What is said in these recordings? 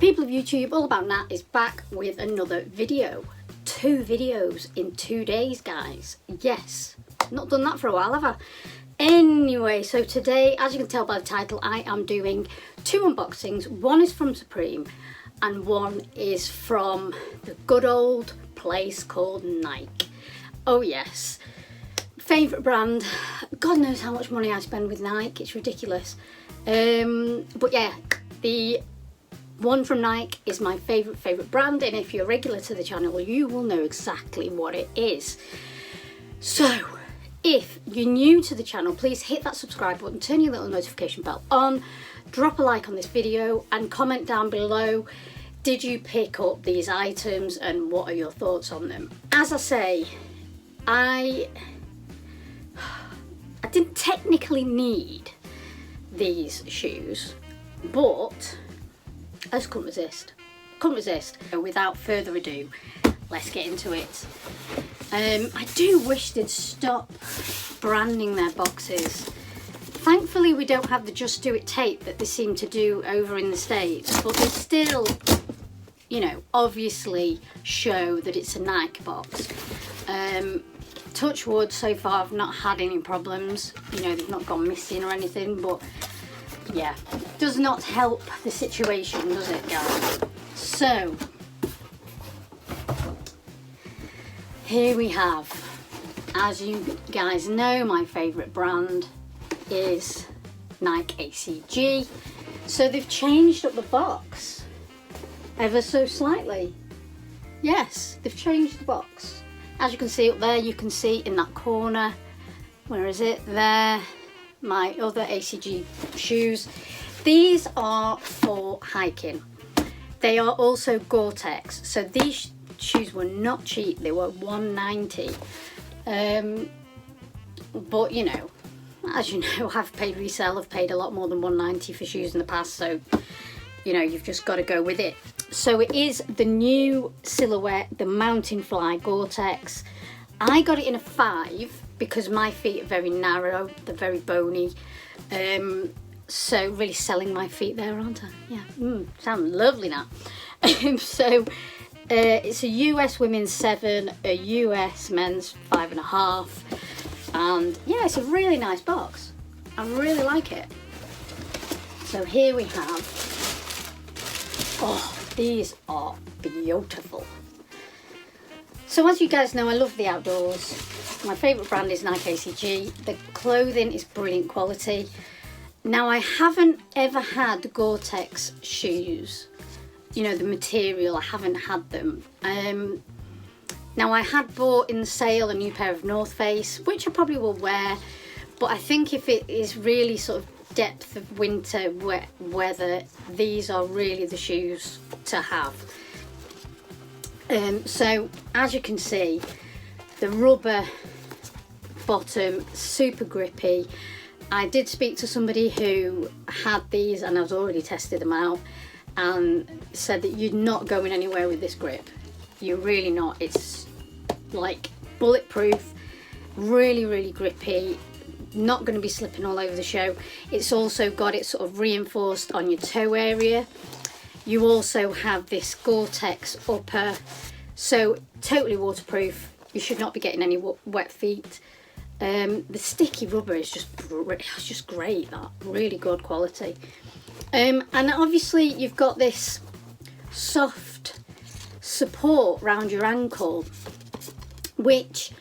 People of YouTube, All About Nat is back with another video. 2 videos in 2 days, guys. Yes, not done that for a while, have I? Anyway, so today, as you can tell by the title, I am doing 2 unboxings. One is from Supreme and one is from the good old place called Nike. Oh yes, favourite brand. God knows how much money I spend with Nike, it's ridiculous. But yeah, the one from Nike is my favourite brand, and if you're regular to the channel you will know exactly what it is. So if you're new to the channel, please hit that subscribe button, turn your little notification bell on, drop a like on this video and comment down below, did you pick up these items and what are your thoughts on them? As I say, I didn't technically need these shoes, but I just couldn't resist. So without further ado, let's get into it. I do wish they'd stop branding their boxes. Thankfully we don't have the Just Do It tape that they seem to do over in the States, but they still, you know, obviously show that it's a Nike box. Touch wood, so far I've not had any problems, you know, they've not gone missing or anything, but yeah, does not help the situation, does it, guys? So here we have, as you guys know, my favourite brand is Nike ACG. So they've changed up the box ever so slightly. Yes, they've changed the box. As you can see up there, you can see in that corner, where is it? There, my other ACG shoes. These are for hiking. They are also Gore-Tex. So these shoes were not cheap, they were $190. But you know, as you know, I've paid resale, I've paid a lot more than $190 for shoes in the past, so you know, you've just got to go with it. So it is the new silhouette, the Mountain Fly Gore-Tex. I got it in a 5 because my feet are very narrow, they're very bony. So really selling my feet there, aren't I? Yeah, sound lovely now. So it's a US women's 7, a US men's 5.5, and yeah, it's a really nice box. I really like it. So here we have, oh, these are beautiful. So as you guys know, I love the outdoors. My favourite brand is Nike ACG. The clothing is brilliant quality. Now I haven't ever had Gore-Tex shoes. You know, the material, I haven't had them. Now I had bought in the sale a new pair of North Face, which I probably will wear, but I think if it is really sort of depth of winter weather, these are really the shoes to have. So as you can see, the rubber bottom, super grippy. I did speak to somebody who had these and I've already tested them out and said that you're not going anywhere with this grip. You're really not. It's like bulletproof, really grippy, not going to be slipping all over the show. It's also got it sort of reinforced on your toe area. You also have this Gore-Tex upper, so totally waterproof. You should not be getting any wet feet. The sticky rubber is just great, that really good quality. And obviously you've got this soft support around your ankle, which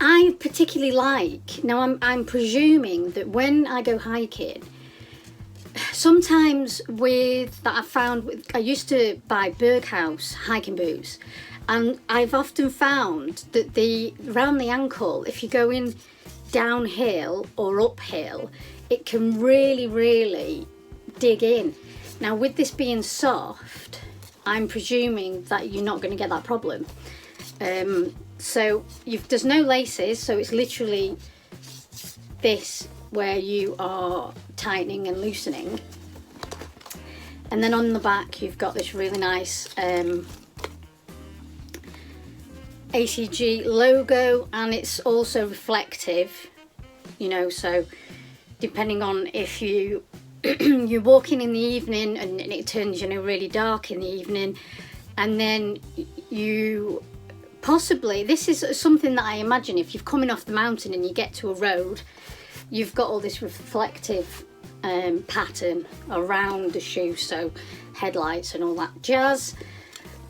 I particularly like. Now I'm presuming that when I go hiking, sometimes I used to buy Berghaus hiking boots, and I've often found that around the ankle, if you're going downhill or uphill, it can really dig in. Now with this being soft, I'm presuming that you're not going to get that problem. So there's no laces, so it's literally this where you are tightening and loosening. And then on the back you've got this really nice ACG logo, and it's also reflective, you know, so depending on if you you're walking in the evening and it turns, you know, really dark in the evening, and then you possibly, this is something that I imagine, if you're coming off the mountain and you get to a road, you've got all this reflective pattern around the shoe, so headlights and all that jazz,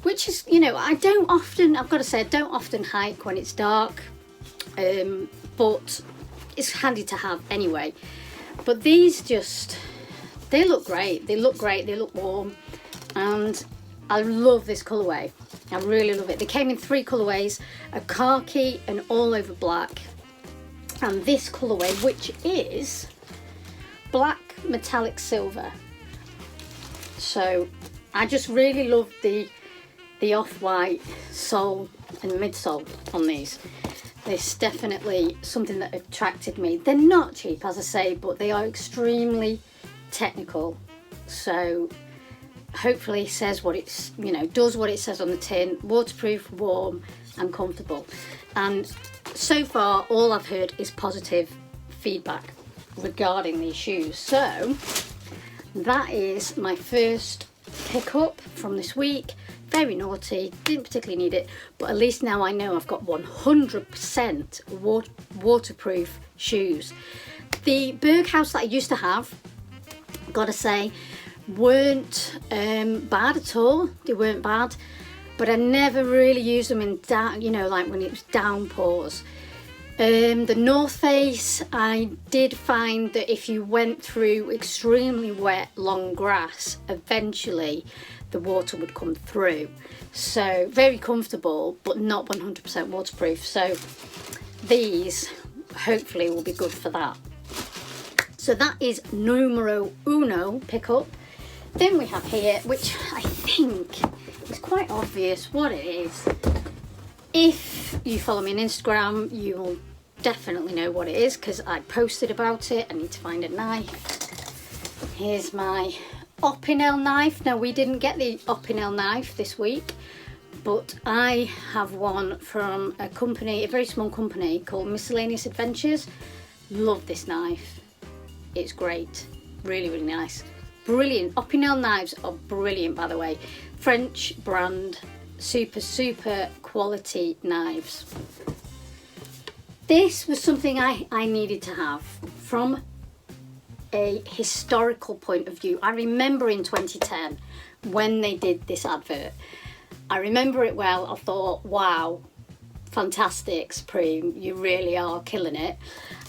which is, you know, I've got to say, I don't often hike when it's dark, but it's handy to have anyway. But these just, they look great, they look warm, and I love this colourway. I really love it. They came in 3 colourways, a khaki, and all over black, and this colourway, which is black metallic silver. So I just really love the off-white sole and midsole on these. It's definitely something that attracted me. They're not cheap, as I say, but they are extremely technical, so hopefully says what it's, you know, does what it says on the tin: waterproof, warm and comfortable. And so far all I've heard is positive feedback regarding these shoes. So that is my first pickup from this week. Very naughty, didn't particularly need it, but at least now I know I've got 100% waterproof shoes. The Berghaus that I used to have, gotta say, weren't bad at all. They weren't bad, but I never really used them in down, you know, like when it was downpours. The North Face, I did find that if you went through extremely wet long grass, eventually the water would come through. So very comfortable, but not 100% waterproof. So these hopefully will be good for that. So that is numero uno pickup. Then we have here, which I think is quite obvious what it is. If you follow me on Instagram, you will definitely know what it is because I posted about it. I need to find a knife. Here's my Opinel knife. Now, we didn't get the Opinel knife this week, but I have one from a company, a very small company called Miscellaneous Adventures. Love this knife. It's great. Really, really nice. Brilliant. Opinel knives are brilliant, by the way. French brand, super quality knives. This was something I needed to have from a historical point of view. I remember in 2010 when they did this advert. I remember it well. I thought, wow, fantastic, Supreme, you really are killing it.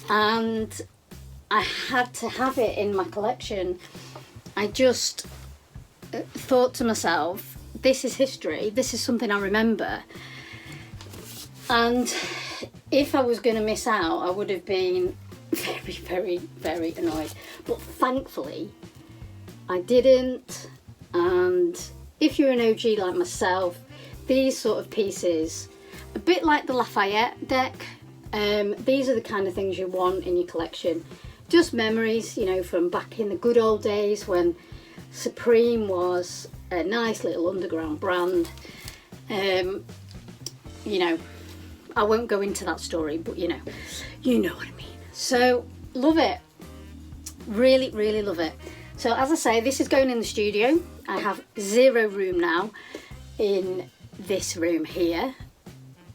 And I had to have it in my collection. I just thought to myself, this is history, this is something I remember. And if I was going to miss out, I would have been very annoyed. But thankfully, I didn't. And if you're an OG like myself, these sort of pieces, a bit like the Lafayette deck, these are the kind of things you want in your collection. Just memories, you know, from back in the good old days when Supreme was a nice little underground brand. You know, I won't go into that story, but you know what I mean. So, love it. Really love it. So, as I say, this is going in the studio. I have 0 room now in this room here.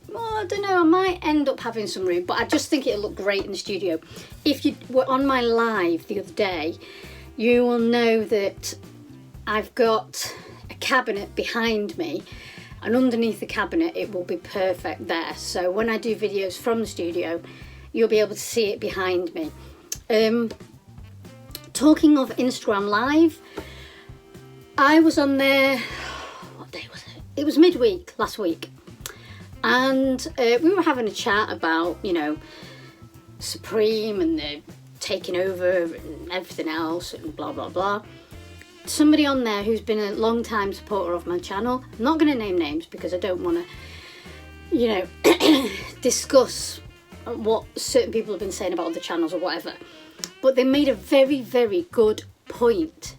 Well, I don't know, I might end up having some room, but I just think it'll look great in the studio. If you were on my live the other day, you will know that I've got a cabinet behind me, and underneath the cabinet it will be perfect there. So when I do videos from the studio, you'll be able to see it behind me. Talking of Instagram Live, I was on there, what day was it? It was midweek last week. And we were having a chat about, you know, Supreme and the taking over and everything else and blah blah. Somebody on there who's been a long time supporter of my channel, I'm not going to name names because I don't want to, you know, discuss what certain people have been saying about other channels or whatever, but they made a very good point.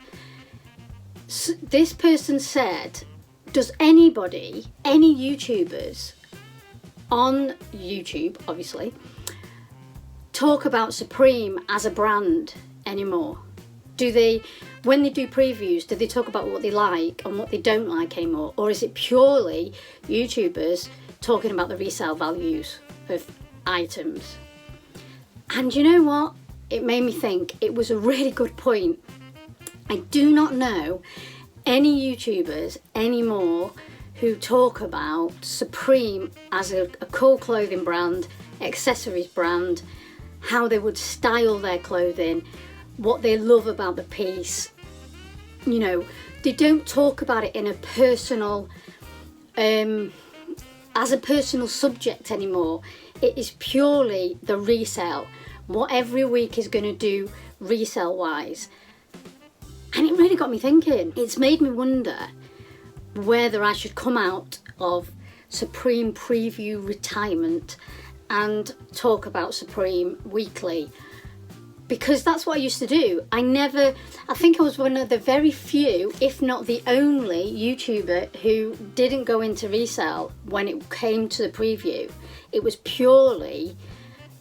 So this person said, does anybody, any YouTubers on YouTube, obviously, talk about Supreme as a brand anymore? Do they, when they do previews, do they talk about what they like and what they don't like anymore? Or is it purely YouTubers talking about the resale values of items? And you know what? It made me think. It was a really good point. I do not know any YouTubers anymore who talk about Supreme as a cool clothing brand, accessories brand, how they would style their clothing, what they love about the piece. You know, they don't talk about it in a personal, as a personal subject anymore. It is purely the resale, what every week is going to do resale wise. And it really got me thinking. It's made me wonder whether I should come out of Supreme preview retirement and talk about Supreme weekly, because that's what I used to do. I think I was one of the very few, if not the only YouTuber who didn't go into resale when it came to the preview. It was purely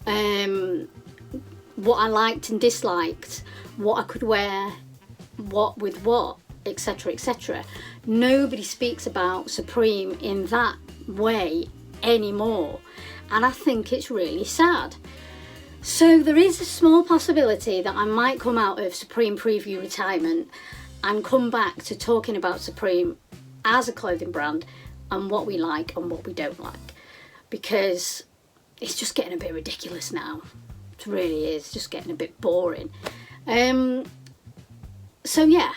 what I liked and disliked, what I could wear, what with what, etc, etc. Nobody speaks about Supreme in that way anymore, and I think it's really sad. So there is a small possibility that I might come out of Supreme preview retirement and come back to talking about Supreme as a clothing brand and what we like and what we don't like, because it's just getting a bit ridiculous now. It really is just getting a bit boring. So yeah,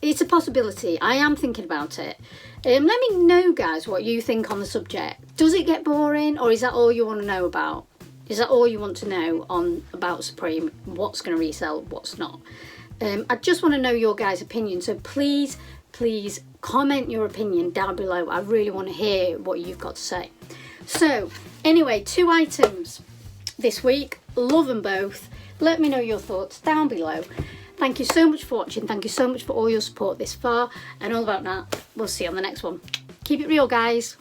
it's a possibility. I am thinking about it. Let me know, guys, what you think on the subject. Does it get boring, or is that all you want to know about? Is that all you want to know about Supreme? What's going to resell, what's not? I just want to know your guys' opinion. So please comment your opinion down below. I really want to hear what you've got to say. So anyway, 2 items this week. Love them both. Let me know your thoughts down below. Thank you so much for watching. Thank you so much for all your support this far. And all about that, we'll see you on the next one. Keep it real, guys.